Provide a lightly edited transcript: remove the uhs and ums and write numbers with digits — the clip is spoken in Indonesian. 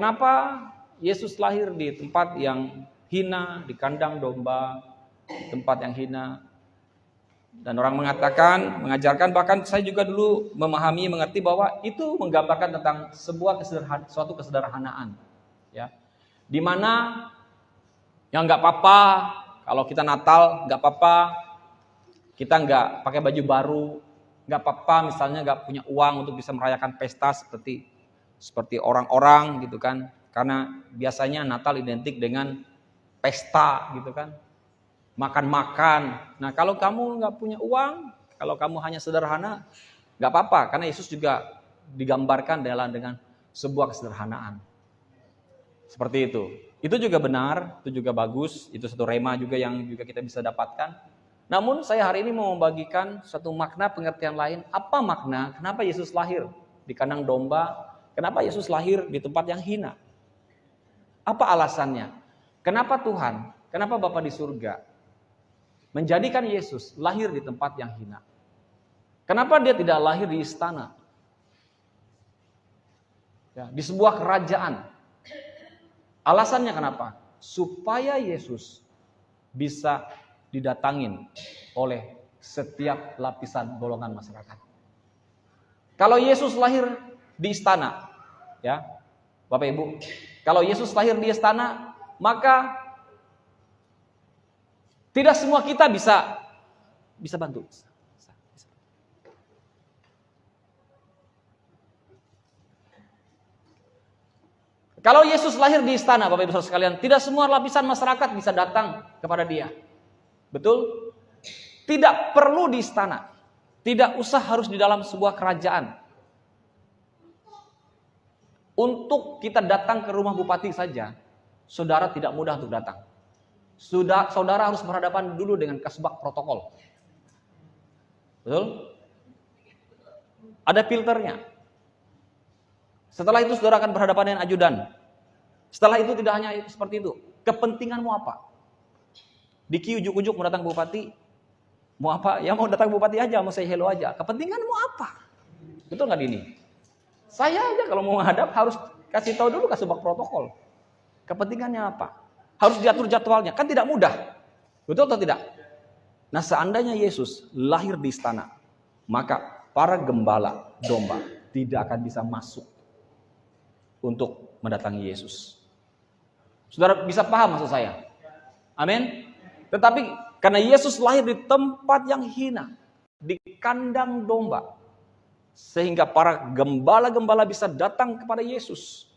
Kenapa Yesus lahir di tempat yang hina, di kandang domba, tempat yang hina? Dan orang mengatakan, mengajarkan, bahkan saya juga dulu memahami, mengerti bahwa itu menggambarkan tentang suatu kesederhanaan, ya, di mana yang nggak apa-apa kalau kita Natal, nggak apa-apa kita nggak pakai baju baru, nggak apa-apa misalnya nggak punya uang untuk bisa merayakan pesta seperti orang-orang gitu kan, karena biasanya Natal identik dengan pesta gitu kan, makan-makan. Nah kalau kamu nggak punya uang, kalau kamu hanya sederhana, nggak apa-apa, karena Yesus juga digambarkan dengan sebuah kesederhanaan. Seperti itu. Itu juga benar, itu juga bagus, itu satu rema juga yang juga kita bisa dapatkan. Namun saya hari ini mau membagikan satu makna pengertian lain. Apa makna? Kenapa Yesus lahir di kandang domba? Kenapa Yesus lahir di tempat yang hina? Apa alasannya? Kenapa Tuhan, kenapa Bapa di surga menjadikan Yesus lahir di tempat yang hina? Kenapa dia tidak lahir di istana? Ya, di sebuah kerajaan. Alasannya kenapa? Supaya Yesus bisa didatangin oleh setiap lapisan golongan masyarakat. Kalau Yesus lahir di istana, ya, Bapak Ibu, kalau Yesus lahir di istana, maka tidak semua kita bisa bantu. Kalau Yesus lahir di istana, Bapak Ibu Saudara sekalian, tidak semua lapisan masyarakat bisa datang kepada dia. Betul? Tidak perlu di istana. Tidak usah harus di dalam sebuah kerajaan. Untuk kita datang ke rumah bupati saja, saudara tidak mudah untuk datang. Saudara harus berhadapan dulu dengan kasbak protokol. Betul? Ada filternya. Setelah itu saudara akan berhadapan dengan ajudan. Setelah itu tidak hanya seperti itu. Kepentinganmu apa? Diki ujuk-ujuk mau datang bupati. Mau apa? Ya mau datang bupati aja, mau say hello aja. Kepentinganmu apa? Betul nggak ini? Saya aja kalau mau menghadap harus kasih tahu dulu kasbak protokol. Kepentingannya apa? Harus diatur jadwalnya. Kan tidak mudah. Betul atau tidak? Nah seandainya Yesus lahir di istana, maka para gembala domba tidak akan bisa masuk untuk mendatangi Yesus. Saudara bisa paham maksud saya? Amin. Tetapi karena Yesus lahir di tempat yang hina, di kandang domba, sehingga para gembala-gembala bisa datang kepada Yesus.